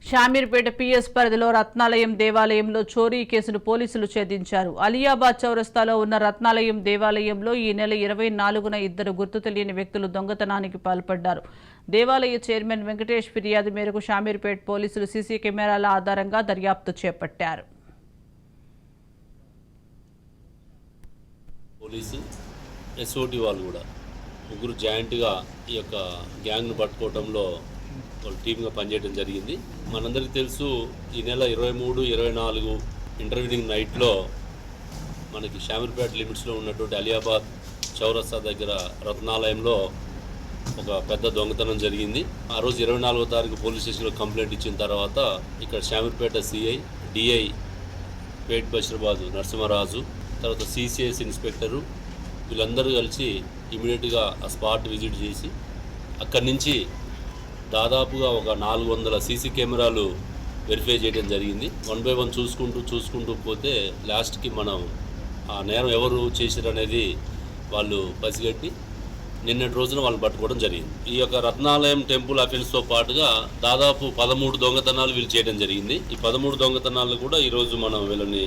Shamirpet PS పరిధిలో రత్నాలయం దేవాలయంలో చోరీ కేసును పోలీసులు ఛేదించారు. అలియాబాద్ చౌరస్తాలో ఉన్న రత్నాలయం దేవాలయంలో ఈ నెల 24న ఇద్దరు గుర్తు తెలియని వ్యక్తులు దొంగతనానికి పాల్పడ్డారు. దేవాలయ చైర్మన్ వెంకటేష్ ఫిర్యాదు మేరకు షామీర్పేట పోలీసులు సీసీ కెమెరాల ఆధారంగా దర్యాప్తు చేపట్టారు. పోలీసు ఎస్ఓటి వాళ్ళు కూడా ముగ్గురు జాయింట్గా ఈ యొక్క గ్యాంగ్ను పట్టుకోవడంలో వాళ్ళు టీమ్గా పనిచేయడం జరిగింది. మనందరికీ తెలుసు, ఈ నెల 23, 24 ఇంటర్వ్యూనింగ్ నైట్లో మనకి షామీర్పేట లిమిట్స్లో ఉన్నటువంటి అలియాబాద్ చౌరస్తా దగ్గర రత్నాలయంలో ఒక పెద్ద దొంగతనం జరిగింది. ఆ రోజు 24వ తారీఖు పోలీస్ స్టేషన్లో కంప్లైంట్ ఇచ్చిన తర్వాత ఇక్కడ షామీర్పేట సిఐ, డిఐ పేట్ బషీరాబాద్ నరసింహరాజు, తర్వాత సిసిఎస్ ఇన్స్పెక్టరు వీళ్ళందరూ కలిసి ఇమీడియట్గా ఆ స్పాట్ విజిట్ చేసి అక్కడి నుంచి దాదాపుగా ఒక 400 సీసీ కెమెరాలు వెరిఫై చేయడం జరిగింది. 1 by 1 చూసుకుంటూ పోతే లాస్ట్కి మనం ఆ నేరం ఎవరు చేశారు అనేది వాళ్ళు పసిగట్టి నిన్నటి రోజున వాళ్ళని పట్టుకోవడం జరిగింది. ఈ యొక్క రత్నాలయం టెంపుల్ అఫెన్స్తో పాటుగా దాదాపు 13 దొంగతనాలు వీళ్ళు చేయడం జరిగింది. ఈ 13 దొంగతనాలు కూడా ఈరోజు మనం వీళ్ళని